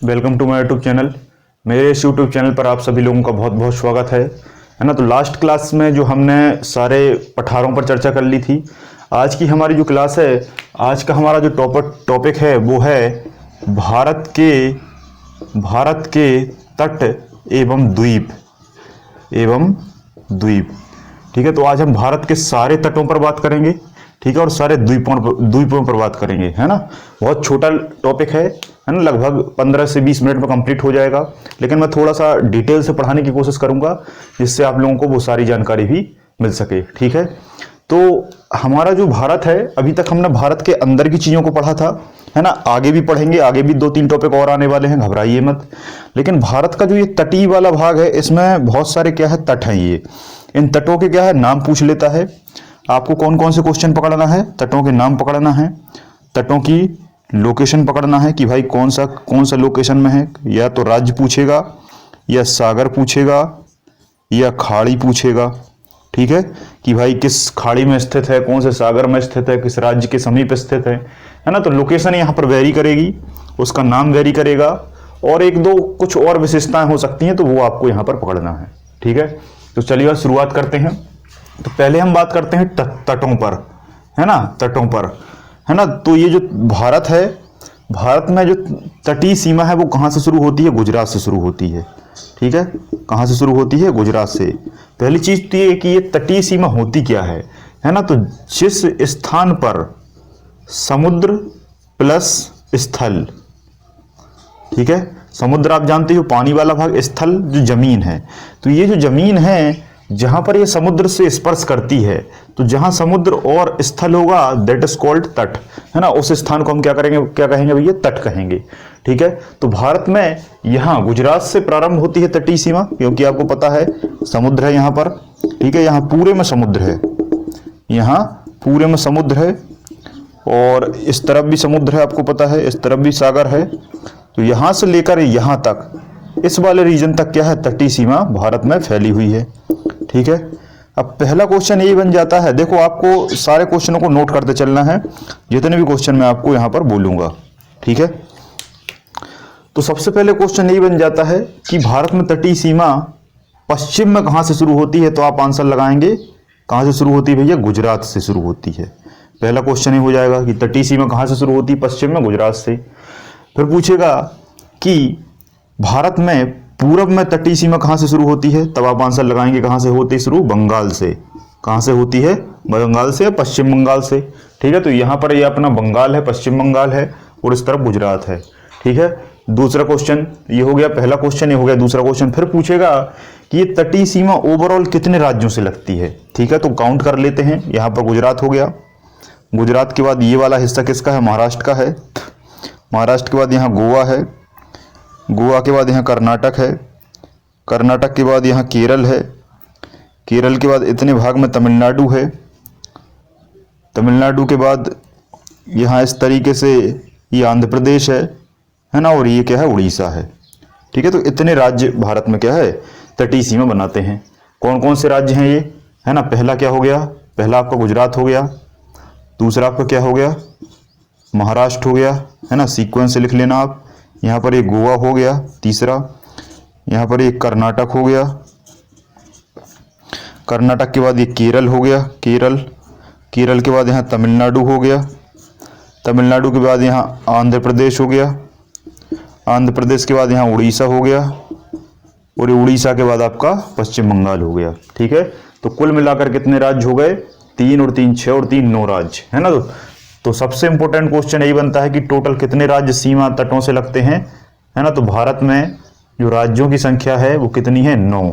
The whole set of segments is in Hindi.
Welcome to my YouTube channel. मेरे इस यूट्यूब चैनल पर आप सभी लोगों का बहुत बहुत स्वागत है ना। तो लास्ट क्लास में जो हमने सारे पठारों पर चर्चा कर ली थी, आज की हमारी जो क्लास है, आज का हमारा जो टॉपिक है वो है भारत के तट एवं द्वीप। ठीक है, तो आज हम भारत के सारे तटों पर बात करेंगे, ठीक है, और सारे द्वीपों पर बात करेंगे, है ना। बहुत छोटा टॉपिक है ना, लगभग 15 से 20 मिनट में कंप्लीट हो जाएगा, लेकिन मैं थोड़ा सा डिटेल से पढ़ाने की कोशिश करूंगा जिससे आप लोगों को वो सारी जानकारी भी मिल सके। ठीक है, तो हमारा जो भारत है, अभी तक हमने भारत के अंदर की चीज़ों को पढ़ा था, है ना। आगे भी पढ़ेंगे, आगे भी 2-3 टॉपिक और आने वाले हैं, घबराइए मत। लेकिन भारत का जो ये तटीय वाला भाग है, इसमें बहुत सारे क्या है तट हैं। ये इन तटों के क्या है नाम पूछ लेता है। आपको कौन कौन से क्वेश्चन पकड़ना है? तटों के नाम पकड़ना है, तटों की लोकेशन पकड़ना है कि भाई कौन सा लोकेशन में है। या तो राज्य पूछेगा, या सागर पूछेगा, या खाड़ी पूछेगा। ठीक है, कि भाई किस खाड़ी में स्थित है, कौन से सागर में स्थित है, किस राज्य के समीप स्थित है ना। तो लोकेशन यहाँ पर वेरी करेगी, उसका नाम वेरी करेगा, और एक दो कुछ और विशेषताएं हो सकती हैं, तो वो आपको यहाँ पर पकड़ना है। ठीक है, तो चलिए शुरुआत करते हैं। तो पहले हम बात करते हैं तटों पर, है ना, तटों पर, है ना। तो ये जो भारत है, भारत में जो तटीय सीमा है वो कहाँ से शुरू होती है? गुजरात से शुरू होती है। ठीक है, कहाँ से शुरू होती है? गुजरात से। पहली चीज तो ये कि ये तटीय सीमा होती क्या है ना। तो जिस स्थान पर समुद्र प्लस स्थल, ठीक है, समुद्र आप जानते हो पानी वाला भाग, स्थल जो जमीन है, तो ये जो जमीन है जहां पर ये समुद्र से स्पर्श करती है, तो जहां समुद्र और स्थल होगा दैट इज कॉल्ड तट, है ना। उस स्थान को हम क्या कहेंगे भैया? तट कहेंगे। ठीक है, तो भारत में यहाँ गुजरात से प्रारंभ होती है तटीय सीमा, क्योंकि आपको पता है समुद्र है यहाँ पर। ठीक है, यहाँ पूरे में समुद्र है, यहाँ पूरे में समुद्र है, और इस तरफ भी समुद्र है, आपको पता है, इस तरफ भी सागर है। तो यहाँ से लेकर यहाँ तक, इस वाले रीजन तक क्या है? तटीय सीमा भारत में फैली हुई है। ठीक है, अब पहला क्वेश्चन यही बन जाता है, देखो आपको सारे क्वेश्चनों को नोट करते चलना है, जितने भी क्वेश्चन मैं आपको यहाँ पर बोलूंगा। ठीक है, तो सबसे पहले क्वेश्चन यही बन जाता है कि भारत में तटीय सीमा पश्चिम में कहाँ से शुरू होती है? तो आप आंसर लगाएंगे कहाँ से शुरू होती है भैया? गुजरात से शुरू होती है। पहला क्वेश्चन ये हो जाएगा कि तटीय सीमा कहाँ से शुरू होती है? पश्चिम में, गुजरात से। फिर पूछेगा कि भारत में पूरब में तटीय सीमा कहाँ से शुरू होती है? तब आप आंसर लगाएंगे कहाँ से होती है शुरू? बंगाल से। कहाँ से होती है? बंगाल से, पश्चिम बंगाल से। ठीक है, तो यहाँ पर ये अपना बंगाल है, पश्चिम बंगाल है, और इस तरफ गुजरात है। ठीक है, दूसरा क्वेश्चन ये हो गया, पहला क्वेश्चन ये हो गया। दूसरा क्वेश्चन फिर पूछेगा कि ये तटीय सीमा ओवरऑल कितने राज्यों से लगती है? ठीक है, तो काउंट कर लेते हैं। यहाँ पर गुजरात हो गया, गुजरात के बाद ये वाला हिस्सा किसका है? महाराष्ट्र का है। महाराष्ट्र के बाद यहाँ गोवा है, गोवा के बाद यहाँ कर्नाटक है, कर्नाटक के बाद यहाँ केरल है, केरल के बाद इतने भाग में तमिलनाडु है, तमिलनाडु के बाद यहाँ इस तरीके से ये आंध्र प्रदेश है ना, और ये क्या है? उड़ीसा है। ठीक है, तो इतने राज्य भारत में क्या है? तटीय सीमा बनाते हैं। कौन कौन से राज्य हैं ये, है ना। पहला क्या हो गया? पहला आपका गुजरात हो गया, दूसरा आपका क्या हो गया? महाराष्ट्र हो गया, है ना, सीक्वेंस से लिख लेना आप। यहाँ पर एक गोवा हो गया, तीसरा यहाँ पर एक कर्नाटक हो गया, कर्नाटक के बाद ये केरल हो गया, केरल, केरल के बाद यहाँ तमिलनाडु हो गया, तमिलनाडु के बाद यहाँ आंध्र प्रदेश हो गया, आंध्र प्रदेश के बाद यहाँ उड़ीसा हो गया, और उड़ीसा के बाद आपका पश्चिम बंगाल हो गया। ठीक है, तो कुल मिलाकर कितने राज्य हो गए? 3 और 3 6 और 3 9 राज्य, है ना। तो सबसे इंपॉर्टेंट क्वेश्चन यही बनता है कि टोटल कितने राज्य सीमा तटों से लगते हैं, है ना। तो भारत में जो राज्यों की संख्या है वो कितनी है? 9।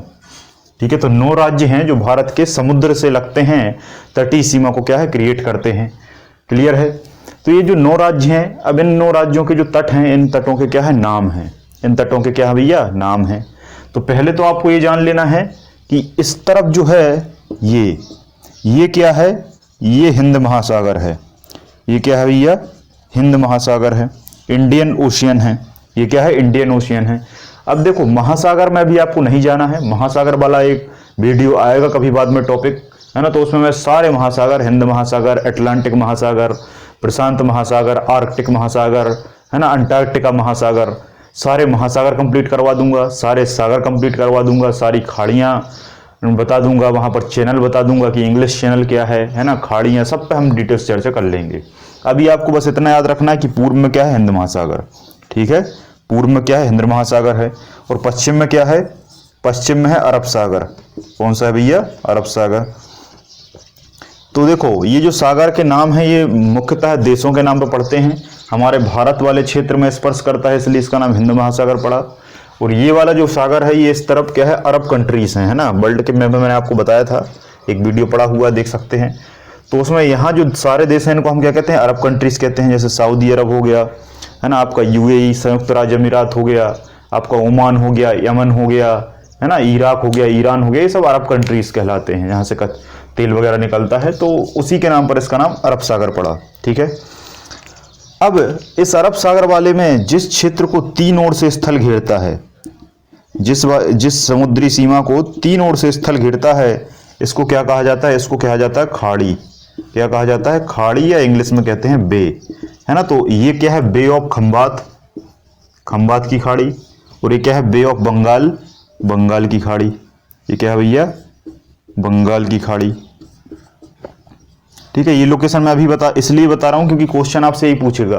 ठीक है, तो 9 राज्य हैं जो भारत के समुद्र से लगते हैं, तटीय सीमा को क्या है? क्रिएट करते हैं। क्लियर है? तो ये जो 9 राज्य हैं, अब इन 9 राज्यों के जो तट हैं, इन तटों के क्या है? नाम है। इन तटों के क्या है भैया? नाम है। तो पहले तो आपको ये जान लेना है कि इस तरफ जो है ये क्या है? ये हिंद महासागर है। ये क्या है भैया? हिंद महासागर है, इंडियन ओशियन है। ये क्या है? इंडियन ओशियन है। अब देखो महासागर में भी आपको नहीं जाना है, महासागर वाला एक वीडियो आएगा कभी बाद में टॉपिक, है ना। तो उसमें मैं सारे महासागर, हिंद महासागर, अटलांटिक महासागर, प्रशांत महासागर, आर्कटिक महासागर, है ना, अंटार्कटिका महासागर, सारे महासागर कंप्लीट करवा दूंगा, सारे सागर कंप्लीट करवा दूंगा, सारी खाड़ियाँ बता दूंगा, वहाँ पर चैनल बता दूंगा कि इंग्लिश चैनल क्या है ना, खाड़ियाँ, सब पे हम डिटेल्स चर्चा कर लेंगे। अभी आपको बस इतना याद रखना है कि पूर्व में क्या है, हिंद महासागर, ठीक है, पूर्व में क्या है, हिंद महासागर है, और पश्चिम में क्या है, पश्चिम में है अरब सागर। कौन सा है भैया, अरब सागर। तो देखो ये जो सागर के नाम है ये मुख्यतः देशों के नाम पर पड़ते हैं, हमारे भारत वाले क्षेत्र में स्पर्श करता है, इसलिए इसका नाम हिंद महासागर पड़ा। और ये वाला जो सागर है ये इस तरफ क्या है, अरब कंट्रीज हैं, है ना, वर्ल्ड के मैप में मैंने आपको बताया था, एक वीडियो पड़ा हुआ देख सकते हैं। तो उसमें यहाँ जो सारे देश हैं इनको हम क्या कहते हैं, अरब कंट्रीज कहते हैं। जैसे सऊदी अरब हो गया, है ना, आपका यूएई संयुक्त राज्य अमीरात हो गया, आपका ओमान हो गया, यमन हो गया, है ना, इराक हो गया, ईरान हो गया, ये सब अरब कंट्रीज कहलाते हैं, जहाँ से तेल वगैरह निकलता है, तो उसी के नाम पर इसका नाम अरब सागर पड़ा, ठीक है। अब इस अरब सागर वाले में जिस क्षेत्र को 3 ओर से स्थल घेरता है, जिस समुद्री सीमा को 3 ओर से स्थल घेरता है, इसको क्या कहा जाता है, इसको कहा जाता है खाड़ी। क्या कहा जाता है, खाड़ी, या इंग्लिश में कहते हैं बे, है ना। तो ये क्या है, बे ऑफ खंबात, खंबात की खाड़ी, और ये क्या है, बे ऑफ बंगाल, बंगाल की खाड़ी। ये क्या है भैया, बंगाल की खाड़ी, ठीक है। ये लोकेशन मैं अभी इसलिए बता रहा हूं क्योंकि क्वेश्चन आपसे यही पूछेगा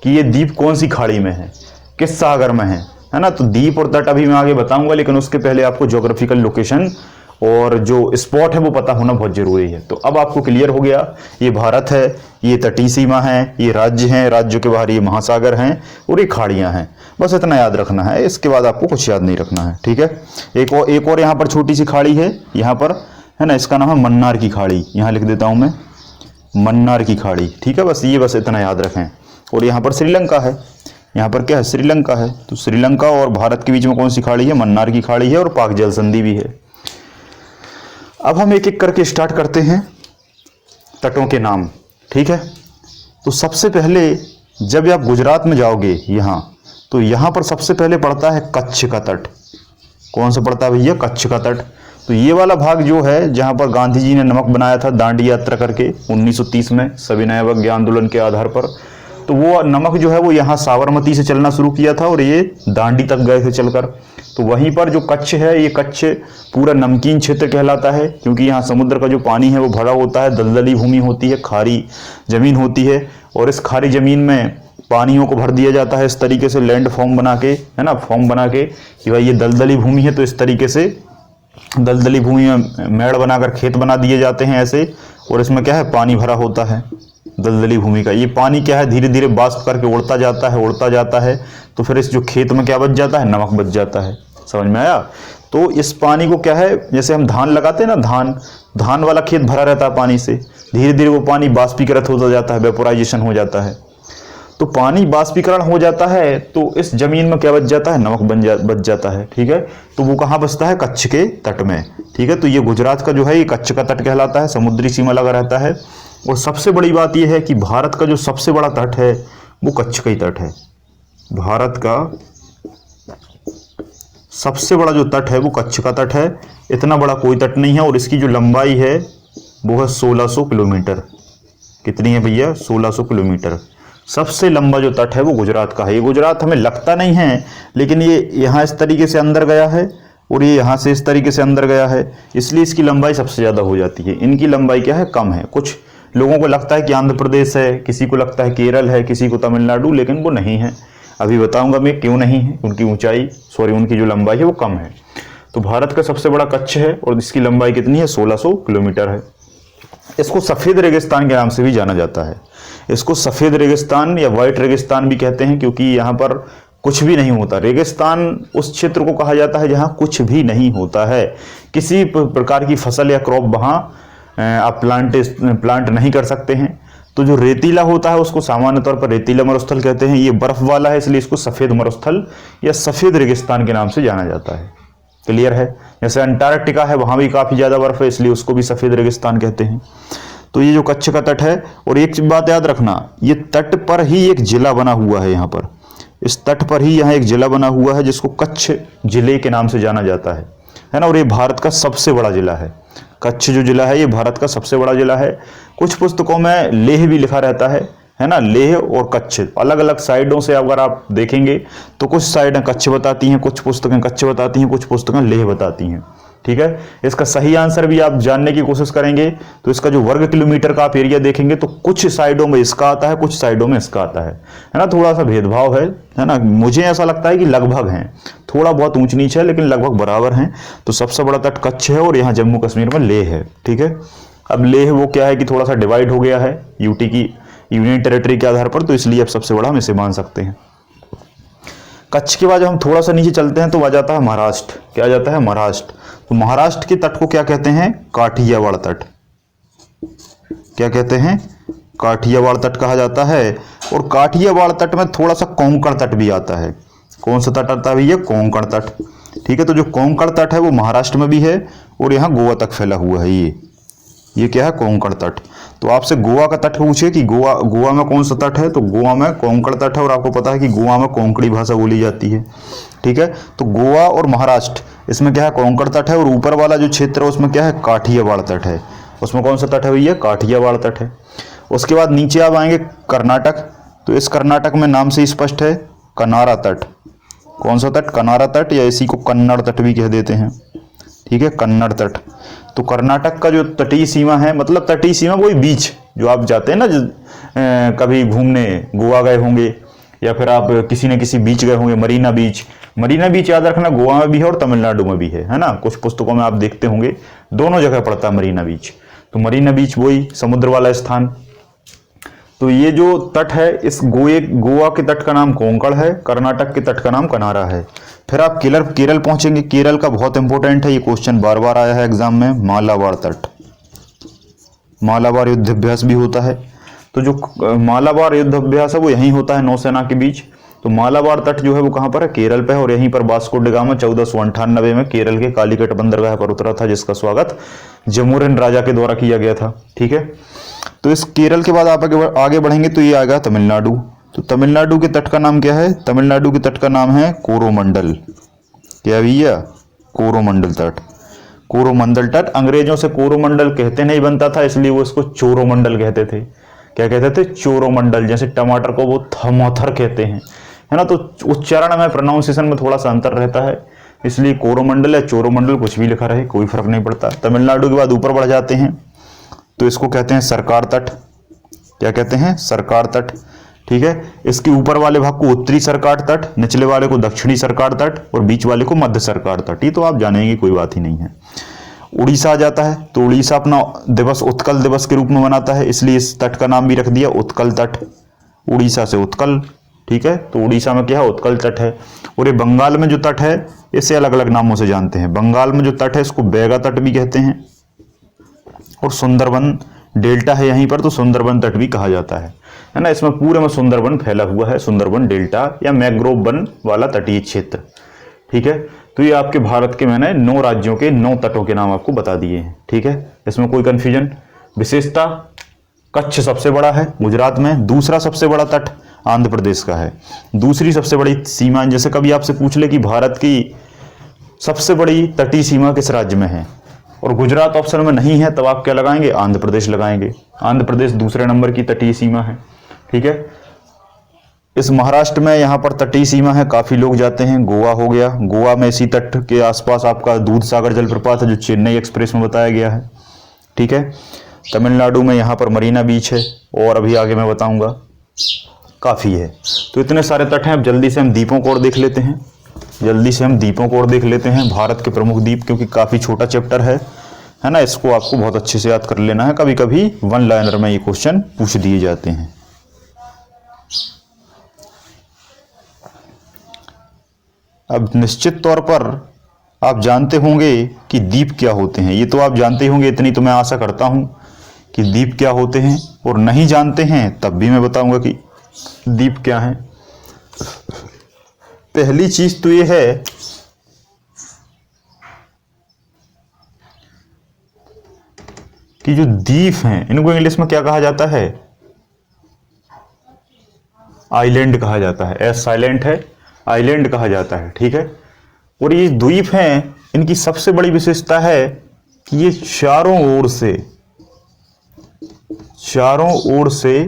कि ये द्वीप कौन सी खाड़ी में है, किस सागर में है ना। तो द्वीप और तट अभी मैं आगे बताऊंगा, लेकिन उसके पहले आपको ज्योग्राफिकल लोकेशन और जो स्पॉट है वो पता होना बहुत जरूरी है। तो अब आपको क्लियर हो गया, ये भारत है, ये तटीय सीमा है, ये राज्य हैं, राज्यों के बाहर ये महासागर हैं, और ये खाड़ियां हैं। बस इतना याद रखना है, इसके बाद आपको कुछ याद नहीं रखना है, ठीक है। एक और यहाँ पर छोटी सी खाड़ी है, यहाँ पर, है ना, इसका नाम है मन्नार की खाड़ी। यहाँ लिख देता हूँ मैं, मन्नार की खाड़ी, ठीक है। बस इतना याद रखें। और यहाँ पर श्रीलंका है, यहाँ पर क्या है, श्रीलंका है। तो श्रीलंका और भारत के बीच में कौन सी खाड़ी है, मन्नार की खाड़ी है, और पाक जल संधि भी है। अब हम एक एक करके स्टार्ट करते हैं तटों के नाम, ठीक है। तो सबसे पहले जब आप गुजरात में जाओगे यहाँ, तो यहाँ पर सबसे पहले पड़ता है कच्छ का तट। कौन सा पड़ता है भैया, कच्छ का तट। तो ये वाला भाग जो है जहाँ पर गांधी जी ने नमक बनाया था दांडी यात्रा करके 1930 में सविनय अवज्ञा आंदोलन के आधार पर, तो वो नमक जो है वो यहाँ साबरमती से चलना शुरू किया था और ये दांडी तक गए थे चलकर। तो वहीं पर जो कच्छ है, ये कच्छ पूरा नमकीन क्षेत्र कहलाता है, क्योंकि यहाँ समुद्र का जो पानी है वो भरा होता है, दलदली भूमि होती है, खारी जमीन होती है, और इस खारी जमीन में पानियों को भर दिया जाता है इस तरीके से लैंड फॉर्म बना के, है ना, फॉर्म बना के कि भाई ये दलदली भूमि है, तो इस तरीके से दलदली भूमि में मेड़ बनाकर खेत बना दिए जाते हैं ऐसे, और इसमें क्या है, पानी भरा होता है दलदली भूमि का। ये पानी क्या है, धीरे धीरे वाष्प करके उड़ता जाता है, तो फिर इस जो खेत में क्या बच जाता है, नमक बच जाता है। समझ में आया। तो इस पानी को क्या है, जैसे हम धान लगाते हैं ना, धान वाला खेत भरा रहता है पानी से, धीरे धीरे वो पानी बाष्पीकृत होता जाता है, वेपोराइजेशन हो जाता है। तो पानी बाष्पीकरण हो जाता है तो इस जमीन में क्या बच जाता है, नमक बच जाता है, ठीक है। तो वो कहाँ बचता है, कच्छ के तट में, ठीक है। तो ये गुजरात का जो है ये कच्छ का तट कहलाता है, समुद्री सीमा लगा रहता है। और सबसे बड़ी बात यह है कि भारत का जो सबसे बड़ा तट है वो कच्छ का ही तट है। भारत का सबसे बड़ा जो तट है वो कच्छ का तट है, इतना बड़ा कोई तट नहीं है। और इसकी जो लंबाई है वो है 1600 किलोमीटर। कितनी है भैया, 1600 किलोमीटर। सबसे लंबा जो तट है वो गुजरात का है। ये गुजरात हमें लगता नहीं है, लेकिन ये यहाँ इस तरीके से अंदर गया है और ये यहाँ से इस तरीके से अंदर गया है, इसलिए इसकी लंबाई सबसे ज़्यादा हो जाती है। इनकी लंबाई क्या है, कम है। कुछ लोगों को लगता है कि आंध्र प्रदेश है, किसी को लगता है केरल है, किसी को तमिलनाडु, लेकिन वो नहीं है। अभी बताऊंगा मैं क्यों नहीं है। उनकी उनकी जो लंबाई है वो कम है। तो भारत का सबसे बड़ा कच्छ है और इसकी लंबाई कितनी है, 1600 किलोमीटर है। इसको सफ़ेद रेगिस्तान के नाम से भी जाना जाता है। इसको सफ़ेद रेगिस्तान या वाइट रेगिस्तान भी कहते हैं, क्योंकि यहाँ पर कुछ भी नहीं होता। रेगिस्तान उस क्षेत्र को कहा जाता है जहाँ कुछ भी नहीं होता है, किसी प्रकार की फसल या क्रॉप वहाँ आप प्लांट नहीं कर सकते हैं। तो जो रेतीला होता है उसको सामान्य तौर पर रेतीला मरुस्थल कहते हैं। ये बर्फ वाला है, इसलिए इसको सफ़ेद मरुस्थल या सफ़ेद रेगिस्तान के नाम से जाना जाता है। क्लियर है। जैसे अंटार्कटिका है, वहाँ भी काफ़ी ज़्यादा बर्फ है, इसलिए उसको भी सफ़ेद रेगिस्तान कहते हैं। तो ये जो कच्छ का तट है, और एक बात याद रखना, ये तट पर ही एक जिला बना हुआ है। यहाँ पर इस तट पर ही यहाँ एक जिला बना हुआ है जिसको कच्छ जिले के नाम से जाना जाता है ना। और ये भारत का सबसे बड़ा जिला है। कच्छ जो जिला है ये भारत का सबसे बड़ा जिला है। कुछ पुस्तकों में लेह भी लिखा रहता है है ना, लेह और कच्छ, अलग अलग साइडों से अगर आप देखेंगे तो कुछ साइडें कच्छ बताती हैं, कुछ पुस्तकें कच्छ बताती हैं, कुछ पुस्तकें लेह बताती हैं। ठीक है, इसका सही आंसर भी आप जानने की कोशिश करेंगे तो इसका जो वर्ग किलोमीटर का आप एरिया देखेंगे तो कुछ साइडों में इसका आता है, कुछ साइडों में इसका आता है ना, थोड़ा सा भेदभाव है ना। मुझे ऐसा लगता है कि लगभग हैं, थोड़ा बहुत ऊंच नीच है लेकिन लगभग बराबर हैं। तो सबसे बड़ा तट कच्छ है और यहाँ जम्मू कश्मीर में लेह है। ठीक है, अब लेह वो क्या है कि थोड़ा सा डिवाइड हो गया है यूटी की यूनियन टेरिटरी के आधार पर, तो इसलिए अब सबसे बड़ा हम इसे मान सकते हैं। कच्छ के बाद जब हम थोड़ा सा नीचे चलते हैं तो आ जाता है महाराष्ट्र। क्या आ जाता है? महाराष्ट्र। तो महाराष्ट्र के तट को क्या कहते हैं? काठियावाड़ तट। क्या कहते हैं? काठियावाड़ तट कहा जाता है। और काठियावाड़ तट में थोड़ा सा कोंकण तट भी आता है। कौन सा तट आता है भैया? कोंकण तट। ठीक है, तो जो कोंकण तट है वो महाराष्ट्र में भी है और यहाँ गोवा तक फैला हुआ है। ये क्या है? कोंकण तट। तो आपसे गोवा का तट पूछे कि गोवा में कौन सा तट है, तो गोवा में कोंकण तट है और आपको पता है कि गोवा में कोंकणी भाषा बोली जाती है। ठीक है, तो गोवा और महाराष्ट्र इसमें क्या है? कोंकण तट है और ऊपर वाला जो क्षेत्र है उसमें क्या है? काठियावाड़ तट है। उसमें कौन सा तट है भैया? काठियावाड़ तट है। उसके बाद नीचे आप आएंगे कर्नाटक, तो इस कर्नाटक में नाम से स्पष्ट है कनारा तट। कौन सा तट? कनारा तट, या इसी को कन्नड़ तट भी कह देते हैं। ठीक है, कन्नड़ तट। तो कर्नाटक का जो तटीय सीमा है, मतलब तटीय सीमा वही बीच जो आप जाते हैं ना, कभी घूमने गोवा गए होंगे या फिर आप किसी न किसी बीच गए होंगे, मरीना बीच। मरीना बीच याद रखना गोवा में भी है और तमिलनाडु में भी है ना, कुछ पुस्तकों में आप देखते होंगे दोनों जगह पड़ता है मरीना बीच। तो मरीना बीच वही समुद्र वाला स्थान। तो ये जो तट है, इस गोवा के तट का नाम कोंकण है, कर्नाटक के तट का नाम कनारा है। फिर आप केरल पहुंचेंगे। केरल का बहुत इंपॉर्टेंट है, ये क्वेश्चन बार बार आया है एग्जाम में, मालाबार तट। मालाबार युद्धाभ्यास भी होता है। तो जो मालाबार युद्धाभ्यास है वो यहीं होता है नौसेना के बीच। तो मालाबार तट जो है वो कहाँ पर है? केरल पे है। और यहीं पर वास्को ड गामा 1498 में केरल के कालीकट बंदरगाह पर उतरा था, जिसका स्वागत जमोरिन राजा के द्वारा किया गया था। ठीक है, तो इस केरल के बाद आप आगे बढ़ेंगे तो ये आएगा तमिलनाडु। तो तमिलनाडु के तट का नाम क्या है? तमिलनाडु के तट का नाम है कोरोमंडल। क्या भैया? कोरोमंडल तट। कोरोमंडल तट, अंग्रेजों से कोरोमंडल कहते नहीं बनता था, इसलिए वो इसको चोरोमंडल कहते थे। क्या कहते थे? चोरोमंडल। जैसे टमाटर को वो थमोथर कहते हैं, है ना। तो उच्चारण में, प्रोनाउंसिएशन में थोड़ा सा अंतर रहता है, इसलिए कोरोमंडल या चोरोमंडल कुछ भी लिखा रहे, कोई फर्क नहीं पड़ता। तमिलनाडु के बाद ऊपर बढ़ जाते हैं तो इसको कहते हैं सरकार तट। क्या कहते हैं? सरकार तट। ठीक है, इसके ऊपर वाले भाग को उत्तरी सरकार तट, निचले वाले को दक्षिणी सरकार तट और बीच वाले को मध्य सरकार तट। ये तो आप जानेंगे, कोई बात ही नहीं है। उड़ीसा आ जाता है, तो उड़ीसा अपना दिवस उत्कल दिवस के रूप में मनाता है, इसलिए इस तट का नाम भी रख दिया उत्कल तट। उड़ीसा से उत्कल। ठीक है, तो उड़ीसा में क्या है? उत्कल तट है। और ये बंगाल में जो तट है इसे अलग अलग नामों से जानते हैं। बंगाल में जो तट है इसको बैगा तट भी कहते हैं, और सुंदरबन डेल्टा है यहीं पर, तो सुंदरबन तट भी कहा जाता है ना। इसमें पूरे में सुंदरबन फैला हुआ है, सुंदरबन डेल्टा या मैंग्रोव वन वाला तटीय क्षेत्र। ठीक है, तो ये आपके भारत के मैंने 9 राज्यों के 9 तटों के नाम आपको बता दिए हैं। ठीक है, इसमें कोई कंफ्यूजन? विशेषता, कच्छ सबसे बड़ा है गुजरात में, दूसरा सबसे बड़ा तट आंध्र प्रदेश का है, दूसरी सबसे बड़ी सीमा, जैसे कभी आपसे पूछ ले कि भारत की सबसे बड़ी तटीय सीमा किस राज्य में है और गुजरात ऑप्शन में नहीं है, तब आप क्या लगाएंगे? आंध्र प्रदेश लगाएंगे। आंध्र प्रदेश दूसरे नंबर की तटीय सीमा है। ठीक है, इस महाराष्ट्र में यहाँ पर तटीय सीमा है, काफी लोग जाते हैं। गोवा हो गया, गोवा में इसी तट के आसपास आपका दूध सागर जलप्रपात है जो चेन्नई एक्सप्रेस में बताया गया है। ठीक है, तमिलनाडु में यहाँ पर मरीना बीच है और अभी आगे मैं बताऊंगा, काफी है। तो इतने सारे तट हैं। अब जल्दी से हम द्वीपों को और देख लेते हैं। भारत के प्रमुख द्वीप, क्योंकि काफी छोटा चैप्टर है ना, इसको आपको बहुत अच्छे से याद कर लेना है। कभी कभी वन लाइनर में ये क्वेश्चन पूछ दिए जाते हैं। अब निश्चित तौर पर आप जानते होंगे कि द्वीप क्या होते हैं, ये तो आप जानते ही होंगे, इतनी तो मैं आशा करता हूं कि द्वीप क्या होते हैं। और नहीं जानते हैं तब भी मैं बताऊंगा कि द्वीप क्या है। पहली चीज तो ये है कि जो द्वीप हैं इनको इंग्लिश में क्या कहा जाता है? आइलैंड कहा जाता है। एस साइलेंट है, आइलैंड कहा जाता है। ठीक है, और ये द्वीप हैं, इनकी सबसे बड़ी विशेषता है कि ये चारों ओर से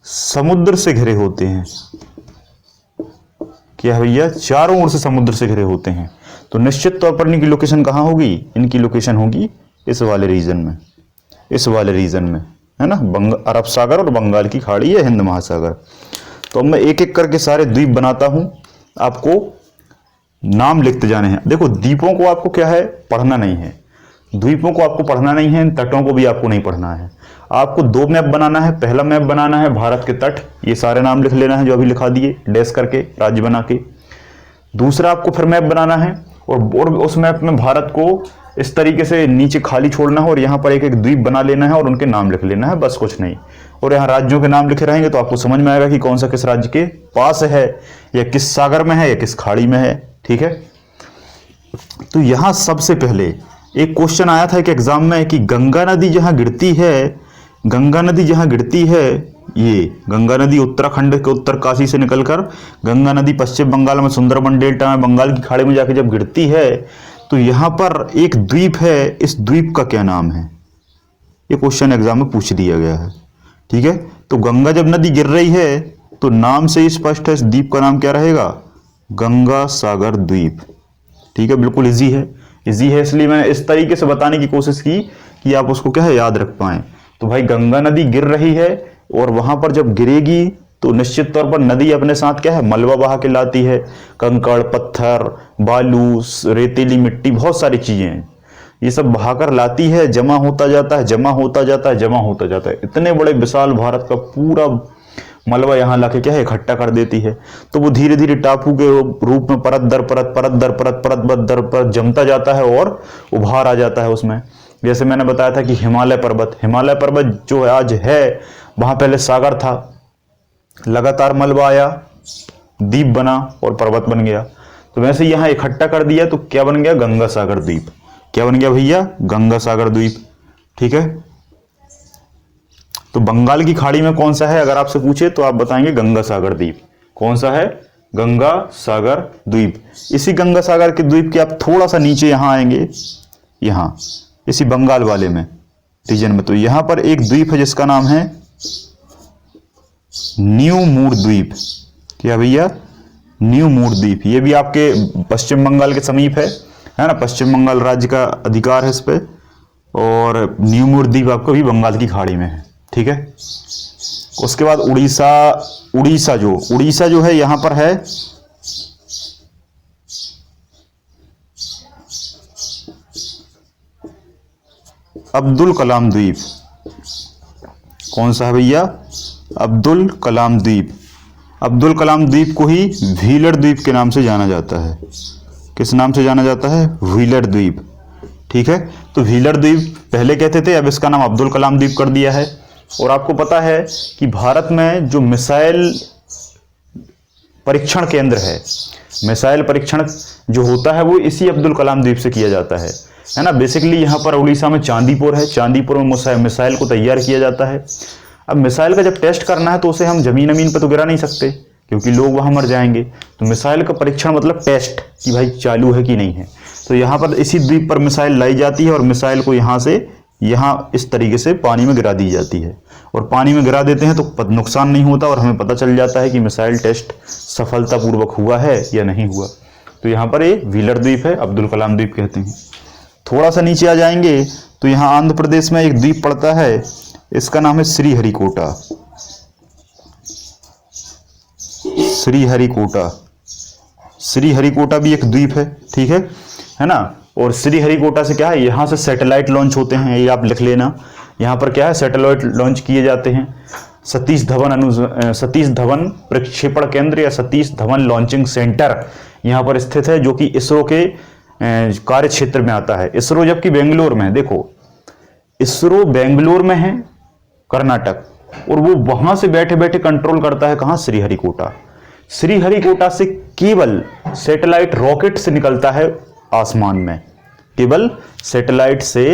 समुद्र से घिरे होते हैं। क्या भैया, चारों ओर से समुद्र से घिरे होते हैं। तो निश्चित तौर पर इनकी लोकेशन कहाँ होगी, इनकी लोकेशन होगी इस वाले रीजन में, इस वाले रीजन में, है ना। अरब सागर और बंगाल की खाड़ी है, हिंद महासागर। तो अब मैं एक एक करके सारे द्वीप बनाता हूं, आपको नाम लिखते जाने हैं। देखो द्वीपों को आपको क्या है, पढ़ना नहीं है, द्वीपों को आपको पढ़ना नहीं है, तटों को भी आपको नहीं पढ़ना है। आपको दो मैप बनाना है। पहला मैप बनाना है भारत के तट, ये सारे नाम लिख लेना है जो अभी लिखा दिए डैश करके राज्य बना के। दूसरा आपको फिर मैप बनाना है और उस मैप में भारत को इस तरीके से नीचे खाली छोड़ना है और यहाँ पर एक एक द्वीप बना लेना है और उनके नाम लिख लेना है, बस कुछ नहीं। और यहाँ राज्यों के नाम लिखे रहेंगे तो आपको समझ में आएगा कि कौन सा किस राज्य के पास है, या किस सागर में है, या किस खाड़ी में है। ठीक है, तो यहाँ सबसे पहले एक क्वेश्चन आया था एक एग्जाम में कि गंगा नदी जहाँ गिरती है, गंगा नदी जहाँ गिरती है, ये गंगा नदी उत्तराखंड के उत्तरकाशी से निकलकर गंगा नदी पश्चिम बंगाल में सुंदरबन डेल्टा में बंगाल की खाड़ी में जाके जब गिरती है तो यहाँ पर एक द्वीप है, इस द्वीप का क्या नाम है, ये क्वेश्चन एग्जाम में पूछ दिया गया है। ठीक है, तो गंगा जब नदी गिर रही है तो नाम से ही स्पष्ट है, इस द्वीप का नाम क्या रहेगा, गंगा सागर द्वीप। ठीक है, बिल्कुल इजी है, इजी है, इसलिए मैंने इस तरीके से बताने की कोशिश की कि आप उसको क्या है याद रख पाएं। तो भाई गंगा नदी गिर रही है और वहां पर जब गिरेगी तो निश्चित तौर पर नदी अपने साथ क्या है, मलबा बहा के लाती है, कंकड़ पत्थर बालू रेतीली मिट्टी बहुत सारी चीजें हैं, ये सब बहाकर लाती है, जमा होता जाता है, जमा होता जाता है, जमा होता जाता है, इतने बड़े विशाल भारत का पूरा मलबा यहाँ लाके क्या है इकट्ठा कर देती है। तो वो धीरे धीरे टापू के रूप में परत दर परत परत दर परत परत दर परत जमता जाता है और उभार आ जाता है उसमें। जैसे मैंने बताया था कि हिमालय पर्वत जो आज है वहां पहले सागर था, लगातार मलबा आया, द्वीप बना और पर्वत बन गया। तो वैसे यहां इकट्ठा कर दिया तो क्या बन गया, गंगा सागर द्वीप। क्या बन गया भैया, गंगा सागर द्वीप। ठीक है, तो बंगाल की खाड़ी में कौन सा है अगर आपसे पूछे तो आप बताएंगे गंगा सागर द्वीप। कौन सा है, गंगा सागर द्वीप। इसी गंगा सागर के द्वीप के आप थोड़ा सा नीचे यहां आएंगे, यहां इसी बंगाल वाले में रीजन में, तो यहां पर एक द्वीप है जिसका नाम है न्यू मूर द्वीप। क्या भैया, न्यू मूर द्वीप। ये भी आपके पश्चिम बंगाल के समीप है ना, पश्चिम बंगाल राज्य का अधिकार है इस पे। और न्यू मूर द्वीप आपको भी बंगाल की खाड़ी में है। ठीक है, उसके बाद उड़ीसा जो है यहां पर है अब्दुल कलाम द्वीप। कौन सा है भैया, अब्दुल कलाम द्वीप। अब्दुल कलाम द्वीप को ही व्हीलर द्वीप के नाम से जाना जाता है। किस नाम से जाना जाता है, व्हीलर द्वीप। ठीक है, तो व्हीलर द्वीप पहले कहते थे, अब इसका नाम अब्दुल कलाम द्वीप कर दिया है। और आपको पता है कि भारत में जो मिसाइल परीक्षण केंद्र मिसाइल परीक्षण जो होता है वो इसी अब्दुल कलाम द्वीप से किया जाता है ना। बेसिकली यहाँ पर उड़ीसा में चांदीपुर है, चांदीपुर में मिसाइल को तैयार किया जाता है। अब मिसाइल का जब टेस्ट करना है तो उसे हम जमीन पर तो गिरा नहीं सकते क्योंकि लोग वहां मर जाएंगे। तो मिसाइल का परीक्षण मतलब टेस्ट कि भाई चालू है कि नहीं है। तो यहाँ पर इसी द्वीप पर मिसाइल लाई जाती है और मिसाइल को यहाँ से यहाँ इस तरीके से पानी में गिरा दी जाती है। और पानी में गिरा देते हैं तो नुकसान नहीं होता और हमें पता चल जाता है कि मिसाइल टेस्ट सफलतापूर्वक हुआ है या नहीं हुआ। तो यहाँ पर ये व्हीलर द्वीप है, अब्दुल कलाम द्वीप कहते हैं। थोड़ा सा नीचे आ जाएंगे तो यहाँ आंध्र प्रदेश में एक द्वीप पड़ता है, इसका नाम है श्रीहरिकोटा। श्रीहरिकोटा, श्रीहरिकोटा भी एक द्वीप है। ठीक है ना। और श्रीहरिकोटा से क्या है, यहाँ से सैटेलाइट लॉन्च होते हैं, ये आप लिख लेना। यहाँ पर क्या है, सैटेलाइट लॉन्च किए जाते हैं। सतीश धवन प्रक्षेपण केंद्र या सतीश धवन लॉन्चिंग सेंटर यहाँ पर स्थित है, जो कि इसरो के कार्य क्षेत्र में आता है। इसरो जबकि बेंगलोर में है, देखो इसरो बेंगलोर में है कर्नाटक, और वो वहां से बैठे बैठे कंट्रोल करता है कहां, श्रीहरिकोटा। श्रीहरिकोटा से केवल सैटेलाइट रॉकेट से निकलता है आसमान में, केवल सैटेलाइट से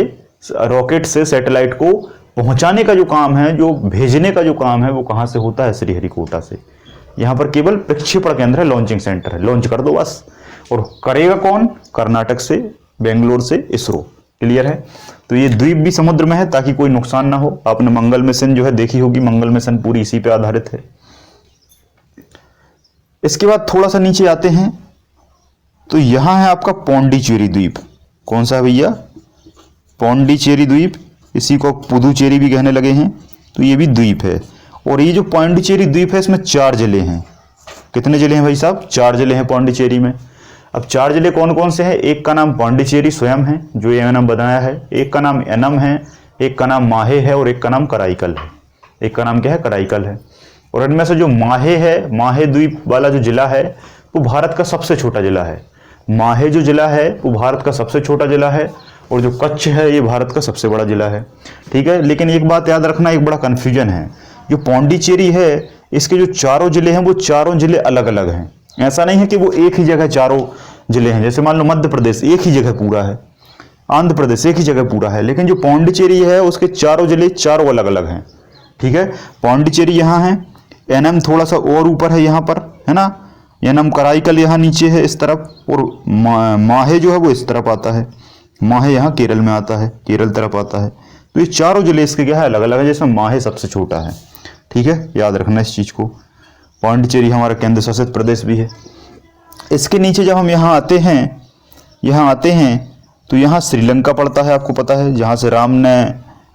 रॉकेट से सैटेलाइट को पहुंचाने का जो काम है, जो भेजने का जो काम है, वो कहां से होता है, श्रीहरिकोटा से। यहां पर केवल प्रक्षेपण केंद्र है, लॉन्चिंग सेंटर है, लॉन्च कर दो बस। और करेगा कौन, कर्नाटक से, बेंगलोर से इसरो। क्लियर है। तो ये द्वीप भी समुद्र में है ताकि कोई नुकसान ना हो। आपने मंगल मिशन जो है देखी होगी, मंगल मिशन पूरी इसी पे आधारित है। इसके बाद थोड़ा सा नीचे आते हैं तो यहां है आपका पौंडीचेरी द्वीप। कौन सा है भैया? पौंडीचेरी द्वीप, इसी को पुदुचेरी भी कहने लगे हैं। तो ये भी द्वीप है। और ये जो पौंडीचेरी द्वीप है इसमें 4 जिले हैं। कितने जिले हैं भाई साहब? 4 जिले हैं पौंडीचेरी में। अब 4 जिले कौन कौन से हैं? एक का नाम पौंडीचेरी स्वयं है जो एनम बनाया है, एक का नाम एनम है, एक का नाम माहे है और एक का नाम कराईकल है। एक का नाम क्या है? कराईकल है। और इनमें से जो माहे है, माहे द्वीप वाला जो जिला है वो भारत का सबसे छोटा जिला है। माहे जो जिला है वो भारत का सबसे छोटा जिला है और जो कच्छ है ये भारत का सबसे बड़ा जिला है। ठीक है, लेकिन एक बात याद रखना, एक बड़ा कन्फ्यूजन है। जो पौंडीचेरी है इसके जो 4 जिले हैं वो 4 जिले अलग अलग हैं। ऐसा नहीं है कि वो एक ही जगह 4 जिले हैं। जैसे मान लो मध्य प्रदेश एक ही जगह पूरा है, आंध्र प्रदेश एक ही जगह पूरा है, लेकिन जो पौंडीचेरी है उसके 4 जिले 4 अलग अलग हैं। ठीक है, पौंडीचेरी यहाँ है, एनम थोड़ा सा और ऊपर है यहाँ पर, है ना, एनम कराईकल यहाँ नीचे है इस तरफ, और माहे जो है वो इस तरफ आता है। माहे यहाँ केरल में आता है, केरल तरफ आता है। तो ये 4 जिले इसके क्या है? अलग अलग है, जिसमें माहे सबसे छोटा है। ठीक है, याद रखना इस चीज़ को। पौंडीचेरी हमारा केंद्र शासित प्रदेश भी है। इसके नीचे जब हम यहाँ आते हैं तो यहाँ श्रीलंका पड़ता है, आपको पता है, जहाँ से राम ने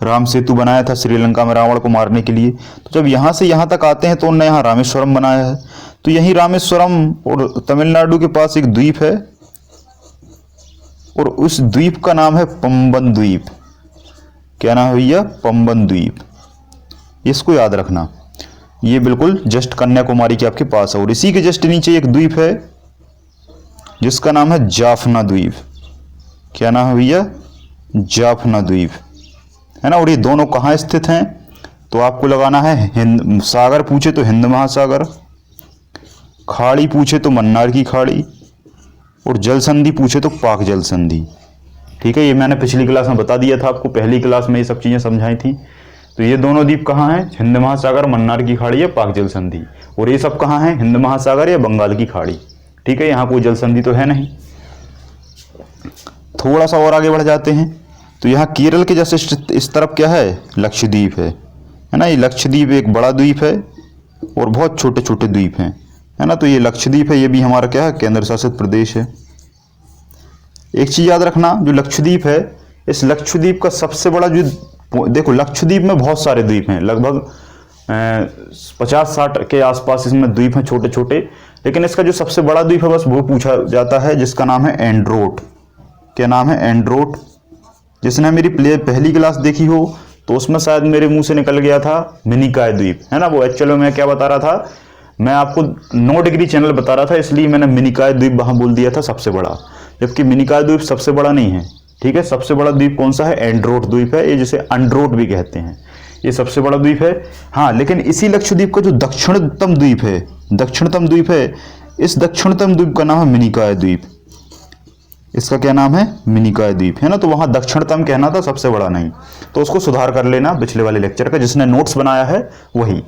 राम सेतु बनाया था श्रीलंका में रावण को मारने के लिए। तो जब यहाँ से यहाँ तक आते हैं तो उन्होंने यहाँ रामेश्वरम बनाया है। तो यही रामेश्वरम और तमिलनाडु के पास एक द्वीप है और उस द्वीप का नाम है पंबन द्वीप। क्या नाम है भैया? पंबन द्वीप। इसको याद रखना, ये बिल्कुल जस्ट कन्याकुमारी के आपके पास है। और इसी के जस्ट नीचे एक द्वीप है जिसका नाम है जाफना द्वीप। क्या नाम है भैया? जाफना द्वीप, है ना। और ये दोनों कहाँ स्थित हैं? तो आपको लगाना है हिंद सागर पूछे तो हिंद महासागर, खाड़ी पूछे तो मन्नार की खाड़ी, और जल संधि पूछे तो पाक जल संधि। ठीक है, ये मैंने पिछली क्लास में बता दिया था आपको, पहली क्लास में ये सब चीज़ें समझाई थी। तो ये दोनों द्वीप कहाँ हैं? हिंद महासागर, मन्नार की खाड़ी या पाक जल संधि। और ये सब कहाँ हैं? हिंद महासागर या बंगाल की खाड़ी। ठीक है, यहाँ कोई जल संधि तो है नहीं। थोड़ा सा और आगे बढ़ जाते हैं तो यहाँ केरल के जैसे इस तरफ क्या है? लक्षद्वीप है ना। ये लक्षद्वीप एक बड़ा द्वीप है और बहुत छोटे छोटे द्वीप हैं, है ना। तो ये लक्षद्वीप है, ये भी हमारा क्या है? केंद्र शासित प्रदेश है। एक चीज़ याद रखना, जो लक्षद्वीप है, इस लक्षद्वीप का सबसे बड़ा जो, देखो लक्षद्वीप में बहुत सारे द्वीप हैं, लगभग 50-60 के आसपास इसमें द्वीप हैं छोटे छोटे, लेकिन इसका जो सबसे बड़ा द्वीप है बस वो पूछा जाता है, जिसका नाम है एंड्रोट। क्या नाम है? एंड्रोट। जिसने मेरी पहली क्लास देखी हो तो उसमें शायद मेरे मुंह से निकल गया था मिनिकॉय द्वीप, है ना। वो एक्चुअली मैं क्या बता रहा था, मैं आपको 9 डिग्री चैनल बता रहा था, इसलिए मैंने मिनिकॉय द्वीप वहां बोल दिया था सबसे बड़ा, जबकि मिनिकॉय द्वीप सबसे बड़ा नहीं है। ठीक है, सबसे बड़ा द्वीप कौन सा है? एंड्रोट द्वीप है, ये जिसे अंड्रोट भी कहते हैं, ये सबसे बड़ा द्वीप है। हाँ, लेकिन इसी लक्षद्वीप का जो दक्षिणतम द्वीप है, इस दक्षिणतम द्वीप का नाम है मिनिकॉय द्वीप। इसका क्या नाम है? मिनिकॉय द्वीप, है ना। तो वहां दक्षिणतम कहना था, सबसे बड़ा नहीं। तो उसको सुधार कर लेना पिछले वाले लेक्चर का, जिसने नोट्स बनाया है वही।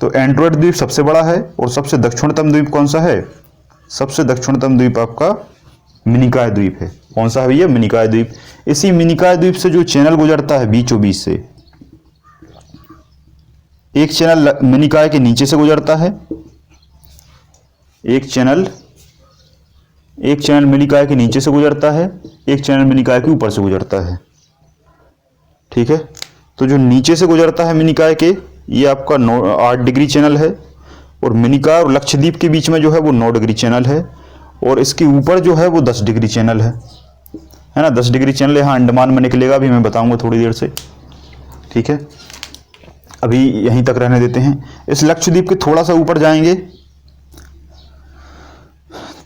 तो एंड्रोट द्वीप सबसे बड़ा है और सबसे दक्षिणतम द्वीप कौन सा है? सबसे दक्षिणतम द्वीप आपका मिनिकॉय द्वीप है। कौन सा है भैया? मिनिकॉय द्वीप। इसी मिनिकॉय द्वीप से जो चैनल गुजरता है बीचों बीच से, एक चैनल मिनिकॉय के नीचे से गुजरता है, एक चैनल मिनिकॉय के नीचे से गुजरता है, एक चैनल मिनिकॉय के ऊपर से गुजरता है। ठीक है, तो जो नीचे से गुजरता है मिनिकॉय के, ये आपका 8 डिग्री चैनल है, और मिनिकॉय और लक्षद्वीप के बीच में जो है वो 9 डिग्री चैनल है, और इसके ऊपर जो है वो 10 डिग्री चैनल है ना। 10 डिग्री चैनल यहाँ अंडमान में निकलेगा, अभी मैं बताऊंगा थोड़ी देर से। ठीक है, अभी यहीं तक रहने देते हैं। इस लक्षद्वीप के थोड़ा सा ऊपर जाएंगे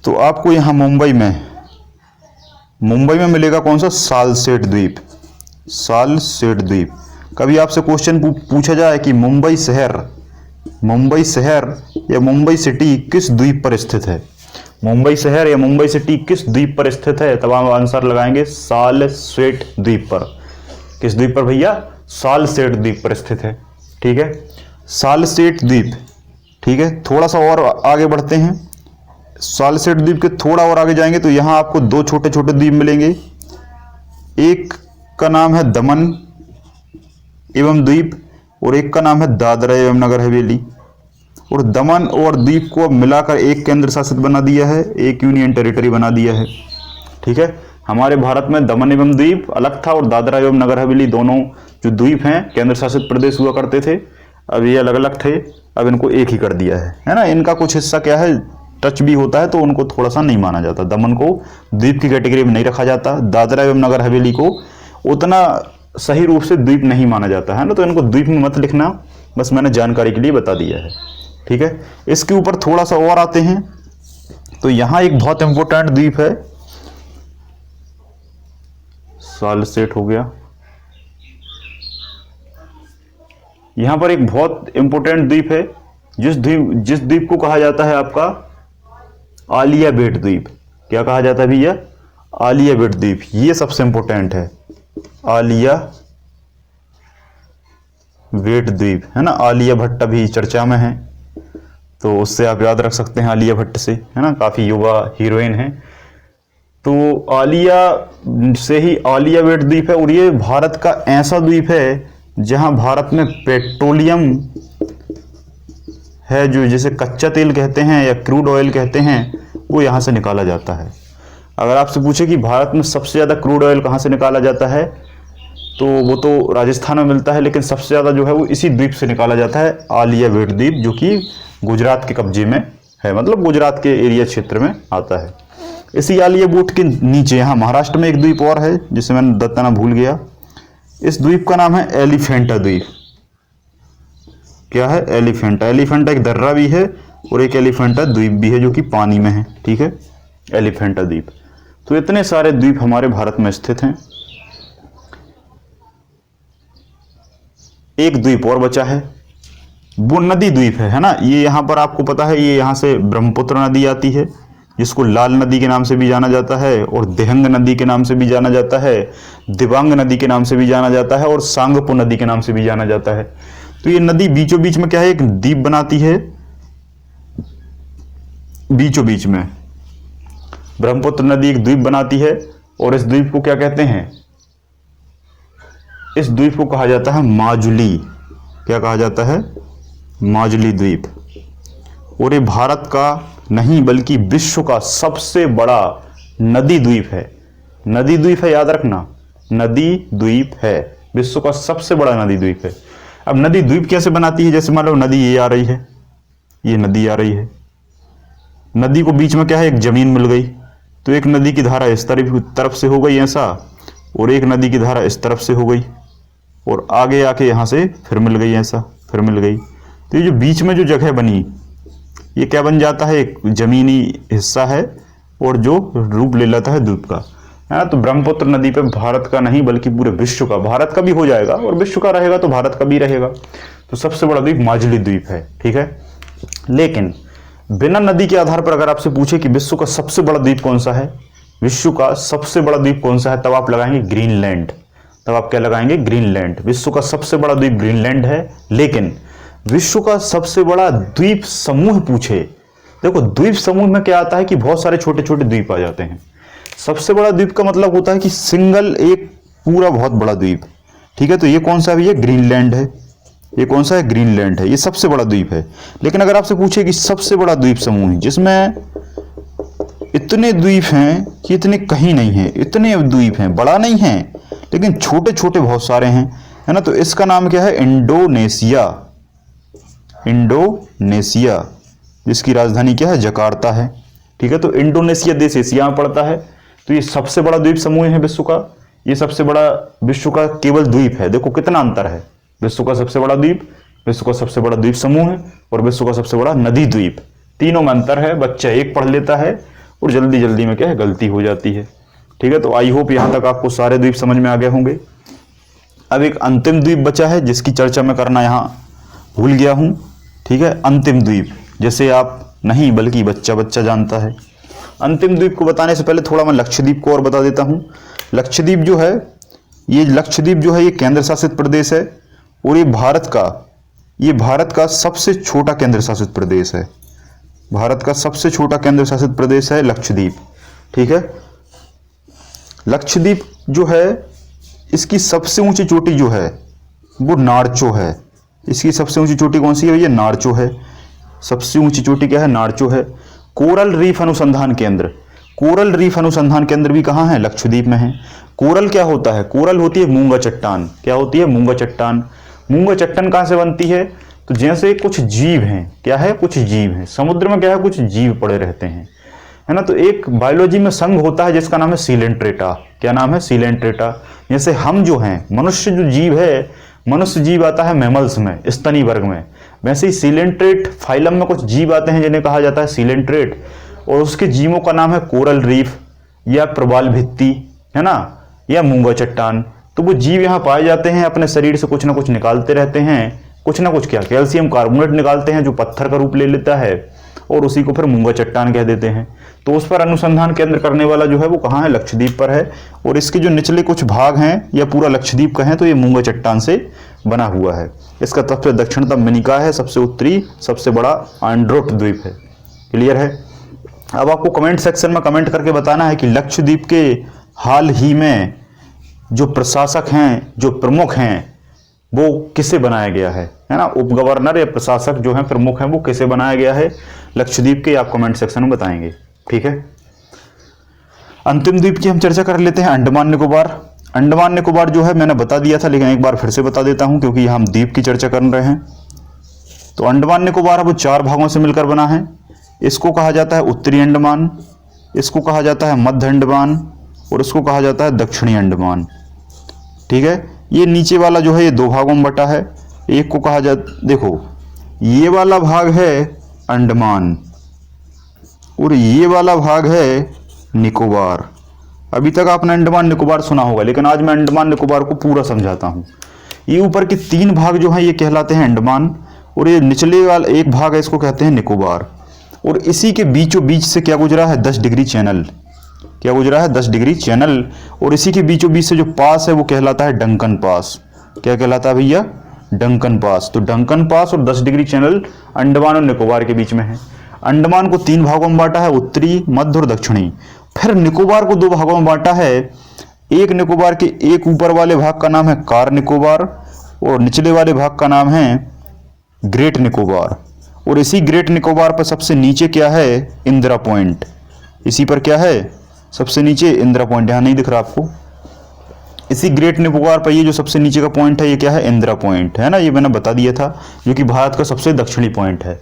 तो आपको यहाँ मुंबई में मिलेगा कौन सा? सालसेट द्वीप। सालसेट द्वीप। कभी आपसे क्वेश्चन पूछा जाए कि मुंबई शहर या मुंबई सिटी किस द्वीप पर स्थित है, मुंबई शहर या मुंबई सिटी किस द्वीप पर स्थित है, तब आप आंसर लगाएंगे सालसेट द्वीप पर। किस द्वीप पर भैया? सालसेट द्वीप पर स्थित है। ठीक है, सालसेट द्वीप। ठीक है, थोड़ा सा और आगे बढ़ते हैं। सालसेट द्वीप के थोड़ा और आगे जाएंगे तो यहाँ आपको 2 छोटे छोटे द्वीप मिलेंगे। एक का नाम है दमन एवं द्वीप और एक का नाम है दादरा एवं नगर हवेली। और दमन और द्वीप को मिलाकर एक केंद्र शासित बना दिया है, एक यूनियन टेरिटरी बना दिया है। ठीक है, हमारे भारत में दमन एवं द्वीप अलग था और दादरा एवं नगर हवेली दोनों जो द्वीप हैं केंद्र शासित प्रदेश हुआ करते थे, अब ये अलग अलग थे, अब इनको एक ही कर दिया है ना। इनका कुछ हिस्सा क्या है टच भी होता है तो उनको थोड़ा सा नहीं माना जाता। दमन को द्वीप की कैटेगरी में नहीं रखा जाता, दादरा एवं नगर हवेली को उतना सही रूप से द्वीप नहीं माना जाता है ना, तो इनको द्वीप में मत लिखना, बस मैंने जानकारी के लिए बता दिया है। ठीक है, इसके ऊपर थोड़ा सा और आते हैं तो यहाँ एक बहुत इंपॉर्टेंट द्वीप है, साल सेट हो गया। यहां पर एक बहुत इंपॉर्टेंट द्वीप है जिस द्वीप को कहा जाता है आपका आलिया बेट द्वीप। क्या कहा जाता है भैया? आलिया बेट द्वीप। ये सबसे इंपॉर्टेंट है, आलिया बेट द्वीप है ना। आलिया भट्ट अभी चर्चा में है तो उससे आप याद रख सकते हैं आलिया भट्ट से, है ना, काफी युवा हीरोइन है। तो आलिया से ही आलिया बेट द्वीप है और ये भारत का ऐसा द्वीप है जहां भारत में पेट्रोलियम है, जो जिसे कच्चा तेल कहते हैं या क्रूड ऑयल कहते हैं, वो यहां से निकाला जाता है। अगर आपसे पूछे कि भारत में सबसे ज़्यादा क्रूड ऑयल कहां से निकाला जाता है तो वो तो राजस्थान में मिलता है, लेकिन सबसे ज़्यादा जो है वो इसी द्वीप से निकाला जाता है, आलिया बेट द्वीप, जो कि गुजरात के कब्जे में है, मतलब गुजरात के एरिया क्षेत्र में आता है। इसी आलिया बेट के नीचे यहाँ महाराष्ट्र में एक द्वीप और है जिसे मैंने बताना भूल गया। इस द्वीप का नाम है एलिफेंटा द्वीप। क्या है? एलिफेंटा। एलिफेंटा एक दर्रा भी है और एक एलिफेंटा द्वीप भी है जो कि पानी में है। ठीक है, एलिफेंटा द्वीप। तो इतने सारे द्वीप हमारे भारत में स्थित हैं। एक द्वीप और बचा है, वो नदी द्वीप है ना। ये यहां पर आपको पता है, ये यहां से ब्रह्मपुत्र नदी आती है जिसको लाल नदी के नाम से भी जाना जाता है और दिहंग नदी के नाम से भी जाना जाता है, दिबांग नदी के नाम से भी जाना जाता है और सांगपो नदी के नाम से भी जाना जाता है। तो ये नदी बीचों बीच में क्या है, एक द्वीप बनाती है बीचों बीच में। ब्रह्मपुत्र नदी एक द्वीप बनाती है और इस द्वीप को क्या कहते हैं? इस द्वीप को कहा जाता है माजुली। क्या कहा जाता है? माजुली द्वीप। और ये भारत का नहीं बल्कि विश्व का सबसे बड़ा नदी द्वीप है। नदी द्वीप है, याद रखना, नदी द्वीप है, विश्व का सबसे बड़ा नदी द्वीप है। अब नदी द्वीप कैसे बनाती है? जैसे मान लो नदी ये आ रही है, ये नदी आ रही है, नदी को बीच में क्या है, एक जमीन मिल गई, तो एक नदी की धारा इस तरफ से हो गई ऐसा और एक नदी की धारा इस तरफ से हो गई और आगे आके यहां से फिर मिल गई ऐसा, फिर मिल गई। तो ये जो बीच में जो जगह बनी ये क्या बन जाता है? एक जमीनी हिस्सा है और जो रूप ले लेता है द्वीप का, है ना। तो ब्रह्मपुत्र नदी पे भारत का नहीं बल्कि पूरे विश्व का, भारत का भी हो जाएगा और विश्व का रहेगा तो भारत का भी रहेगा। तो सबसे बड़ा द्वीप माजुली द्वीप है। ठीक है, लेकिन बिना नदी के आधार पर अगर आपसे पूछे कि विश्व का सबसे बड़ा द्वीप कौन सा है, विश्व का सबसे बड़ा द्वीप कौन सा है, तब आप लगाएंगे ग्रीनलैंड। तब आप क्या लगाएंगे? ग्रीनलैंड। विश्व का सबसे बड़ा द्वीप ग्रीनलैंड है। लेकिन विश्व का सबसे बड़ा द्वीप समूह पूछे, देखो द्वीप समूह में क्या आता है कि बहुत सारे छोटे छोटे द्वीप आ जाते हैं। सबसे बड़ा द्वीप का मतलब होता है कि सिंगल एक पूरा बहुत बड़ा द्वीप। ठीक है, तो ये कौन सा है? ये ग्रीनलैंड है। ये कौन सा है? ग्रीनलैंड है, ये सबसे बड़ा द्वीप है। लेकिन अगर आपसे पूछे कि सबसे बड़ा द्वीप समूह जिसमें इतने द्वीप हैं कि इतने कहीं नहीं है, इतने द्वीप हैं, बड़ा नहीं है लेकिन छोटे छोटे बहुत सारे हैं, है ना, तो इसका नाम क्या है? इंडोनेशिया। इंडोनेशिया, जिसकी राजधानी क्या है? जकार्ता है। ठीक है, तो इंडोनेशिया देश एशिया में पड़ता है। तो ये सबसे बड़ा द्वीप समूह है विश्व का, ये सबसे बड़ा विश्व का केवल द्वीप है। देखो कितना अंतर है, विश्व का सबसे बड़ा द्वीप, विश्व का सबसे बड़ा द्वीप समूह है और विश्व का सबसे बड़ा नदी द्वीप, तीनों में अंतर है। बच्चा एक पढ़ लेता है और जल्दी जल्दी में क्या है, गलती हो जाती है। ठीक है, तो आई होप यहां तक आपको सारे द्वीप समझ में आ गए होंगे। अब एक अंतिम द्वीप बचा है जिसकी चर्चा मैं करना यहां भूल गया हूं। ठीक है, अंतिम द्वीप, जैसे आप नहीं बल्कि बच्चा बच्चा जानता है। अंतिम द्वीप को बताने से पहले थोड़ा मैं लक्षद्वीप को और बता देता हूं। लक्षद्वीप जो है, ये केंद्र शासित प्रदेश है और ये भारत का सबसे छोटा केंद्र शासित प्रदेश है। भारत का सबसे छोटा केंद्र शासित प्रदेश है लक्षद्वीप। ठीक है, लक्षद्वीप जो है इसकी सबसे ऊंची चोटी जो है वो नारचो है। इसकी सबसे ऊंची चोटी कौन सी है भैया? नारचो है। सबसे ऊंची चोटी क्या है? नारचो है। कोरल रीफ अनुसंधान केंद्र, कोरल रीफ अनुसंधान केंद्र भी कहाँ है? लक्षद्वीप में है। कोरल क्या होता है? कोरल होती है मूंगा चट्टान। क्या होती है? मूंगा चट्टान। मूंगा चट्टान कहाँ से बनती है? तो जैसे कुछ जीव हैं, क्या है? कुछ जीव हैं समुद्र में, क्या है? कुछ जीव पड़े रहते हैं, है ना। तो एक बायोलॉजी में संघ होता है जिसका नाम है सीलेंट्रेटा। क्या नाम है? सीलेंट्रेटा। जैसे हम जो हैं, मनुष्य जो जीव है, मनुष्य जीव आता है मैमल्स में, स्तनी वर्ग में। वैसे ही सीलेंट्रेट फाइलम में कुछ जीव आते हैं जिन्हें कहा जाता है सीलेंट्रेट, और उसके जीवों का नाम है कोरल रीफ या प्रवाल भित्ति, है ना, या मूंगा चट्टान। तो वो जीव यहाँ पाए जाते हैं, अपने शरीर से कुछ ना कुछ निकालते रहते हैं, कुछ ना कुछ, क्या, कैल्शियम कार्बोनेट निकालते हैं जो पत्थर का रूप ले लेता है, और उसी को फिर मूंगा चट्टान कह देते हैं। तो उस पर अनुसंधान केंद्र करने वाला जो है वो कहाँ है? लक्षद्वीप पर है। और इसके जो निचले कुछ भाग हैं या पूरा लक्षद्वीप कहें तो ये मूंगा चट्टान से बना हुआ है। इसका सबसे दक्षिणतम मिनिका है, सबसे उत्तरी सबसे बड़ा आंड्रोट द्वीप है। क्लियर है? अब आपको कमेंट सेक्शन में कमेंट करके बताना है कि लक्षद्वीप के हाल ही में जो प्रशासक हैं, जो प्रमुख हैं, वो किसे बनाया गया है ना। उप गवर्नर या प्रशासक जो हैं, प्रमुख हैं, वो किसे बनाया गया है लक्षद्वीप के, आप कमेंट सेक्शन में बताएंगे। ठीक है। अंतिम द्वीप की हम चर्चा कर लेते हैं, अंडमान निकोबार। अंडमान निकोबार जो है मैंने बता दिया था, लेकिन एक बार फिर से बता देता हूं क्योंकि हम द्वीप की चर्चा कर रहे हैं। तो अंडमान निकोबार वो 4 भागों से मिलकर बना है। इसको कहा जाता है उत्तरी अंडमान, इसको कहा जाता है मध्य अंडमान, और इसको कहा जाता है दक्षिणी अंडमान। ठीक है। ये नीचे वाला जो है ये 2 भागों में बटा है। एक को कहा जाता, देखो ये वाला भाग है अंडमान और ये वाला भाग है निकोबार। अभी तक आपने अंडमान निकोबार सुना होगा, लेकिन आज मैं अंडमान निकोबार को पूरा समझाता हूँ। ये ऊपर के 3 भाग जो हैं ये कहलाते हैं अंडमान, और ये निचले वाला एक भाग है इसको कहते हैं निकोबार। और इसी के बीचों बीच से क्या गुजरा है? 10 डिग्री चैनल। क्या गुजरा है? 10 डिग्री चैनल। और इसी के बीचों बीच से जो पास है वो कहलाता है डंकन पास। क्या कहलाता है भैया? Duncan pass. तो डंकन पास और 10 डिग्री चैनल अंडमान और निकोबार के बीच में है। अंडमान को 3 भागों में बांटा है, उत्तरी, मध्य और दक्षिणी। फिर निकोबार को 2 भागों में बांटा है। एक निकोबार के एक ऊपर वाले भाग का नाम है कार निकोबार, और निचले वाले भाग का नाम है ग्रेट निकोबार। और इसी ग्रेट निकोबार पर सबसे नीचे क्या है? इंदिरा पॉइंट। इसी पर क्या है? सबसे नीचे इंदिरा पॉइंट। यहां नहीं दिख रहा आपको? इसी ग्रेट निकोबार पर ये जो सबसे नीचे का पॉइंट है ये क्या है? इंदिरा पॉइंट, है ना। ये मैंने बता दिया था, जो कि भारत का सबसे दक्षिणी पॉइंट है।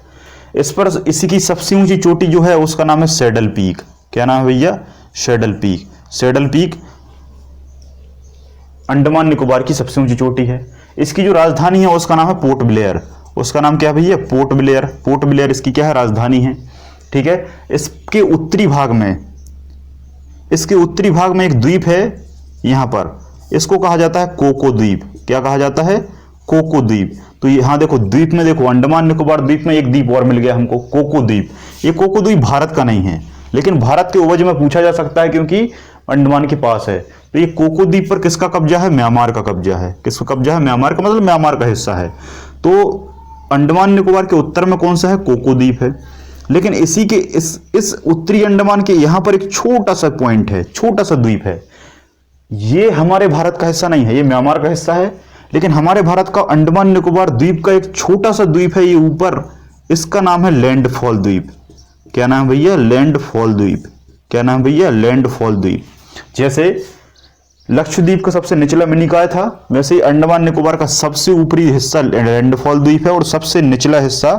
इस पर इसी की सबसे ऊंची चोटी जो है उसका नाम है सैडल पीक। क्या नाम है भैया? Saddle peak. Saddle peak Andaman Nicobar की सबसे ऊंची चोटी है। इसकी जो राजधानी है उसका नाम है पोर्ट ब्लेयर। उसका नाम क्या भैया? Port Blair. पोर्ट ब्लेयर इसकी क्या है? राजधानी है। ठीक है। इसके उत्तरी भाग में, इसके उत्तरी भाग में एक द्वीप है यहां पर, इसको कहा जाता है कोको द्वीप। क्या कहा जाता है? कोको द्वीप। तो यहां देखो द्वीप में, देखो अंडमान निकोबार द्वीप में एक द्वीप और मिल गया हमको, कोको द्वीप। ये कोको द्वीप भारत का नहीं है, लेकिन भारत के उपज में पूछा जा सकता है क्योंकि अंडमान के पास है। तो ये कोको द्वीप पर किसका कब्जा है? म्यांमार का कब्जा है। किसका कब्जा है? म्यांमार का, मतलब म्यांमार का हिस्सा है। तो अंडमान निकोबार के उत्तर में कौन सा है? कोको द्वीप है। लेकिन इसी के इस उत्तरी अंडमान के यहां पर एक छोटा सा पॉइंट है, छोटा सा द्वीप है। ये हमारे भारत का हिस्सा नहीं है, ये म्यांमार का हिस्सा है। लेकिन हमारे भारत का अंडमान निकोबार द्वीप का एक छोटा सा द्वीप है ये ऊपर, इसका नाम है लैंडफॉल द्वीप। क्या नाम भैया? लैंडफॉल द्वीप। क्या नाम भैया? लैंडफॉल द्वीप। जैसे लक्षद्वीप का सबसे निचला मिनिकाय था, वैसे ही अंडमान निकोबार का सबसे ऊपरी हिस्सा लैंडफॉल द्वीप है और सबसे निचला हिस्सा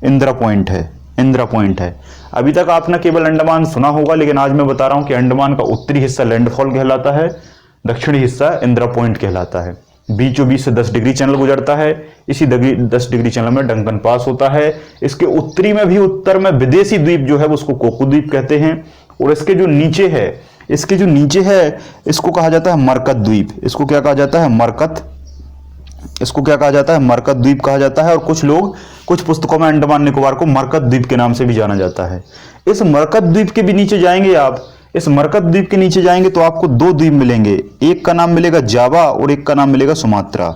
इंदिरा पॉइंट है। इंदिरा पॉइंट है। अभी तक आपने केवल अंडमान सुना होगा, लेकिन आज मैं बता रहा हूं कि अंडमान का उत्तरी हिस्सा लैंडफॉल कहलाता है, दक्षिणी हिस्सा इंदिरा पॉइंट कहलाता है। बीचों बीच से 10 डिग्री चैनल गुजरता है। इसी 10 डिग्री चैनल में डंकन पास होता है। इसके उत्तरी में भी, उत्तर में विदेशी द्वीप जो है उसको कोको द्वीप कहते हैं। और इसके जो नीचे है, इसके जो नीचे है इसको कहा जाता है मरकत द्वीप। इसको क्या कहा जाता है? मरकत। इसको क्या कहा जाता है? मरकत द्वीप कहा जाता है। और कुछ लोग, कुछ पुस्तकों में अंडमान निकोबार को मरकत द्वीप के नाम से भी जाना जाता है। इस मरकत द्वीप के भी नीचे जाएंगे आप, इस मरकत द्वीप के नीचे जाएंगे तो आपको 2 द्वीप मिलेंगे। एक का नाम मिलेगा जावा और एक का नाम मिलेगा सुमात्रा।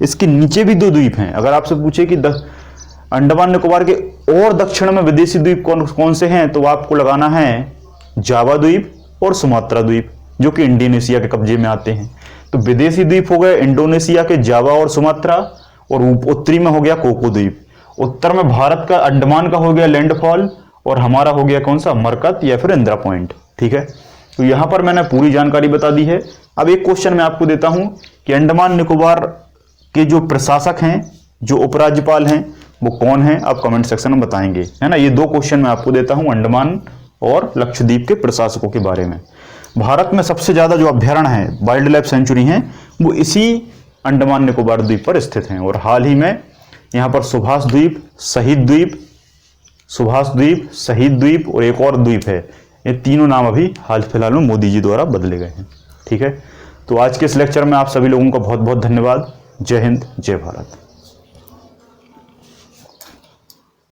इसके नीचे भी 2 द्वीप हैं। अगर आपसे पूछे कि अंडमान निकोबार के और दक्षिण में विदेशी द्वीप कौन कौन से हैं, तो आपको लगाना है जावा द्वीप और सुमात्रा द्वीप, जो कि इंडोनेशिया के कब्जे में आते हैं। तो विदेशी द्वीप हो गए इंडोनेशिया के जावा और सुमात्रा, और उत्तरी में हो गया कोको द्वीप। उत्तर में भारत का अंडमान का हो गया लैंडफॉल, और हमारा हो गया कौन सा, मरकत या फिर इंदिरा पॉइंट। ठीक है, तो यहां पर मैंने पूरी जानकारी बता दी है। अब एक क्वेश्चन मैं आपको देता हूं कि अंडमान निकोबार के जो प्रशासक हैं, जो उपराज्यपाल हैं, वो कौन है, आप कमेंट सेक्शन में बताएंगे, है ना। ये दो क्वेश्चन मैं आपको देता हूं अंडमान और लक्षद्वीप के प्रशासकों के बारे में। भारत में सबसे ज्यादा जो अभ्यारण्य है, वाइल्ड लाइफ सेंचुरी हैं, वो इसी अंडमान निकोबार द्वीप पर स्थित हैं। और हाल ही में यहाँ पर सुभाष द्वीप, शहीद द्वीप, शहीद द्वीप और एक और द्वीप है, ये तीनों नाम अभी हाल फिलहाल में मोदी जी द्वारा बदले गए हैं। ठीक है, तो आज के इस लेक्चर में आप सभी लोगों का बहुत बहुत धन्यवाद। जय हिंद, जय भारत।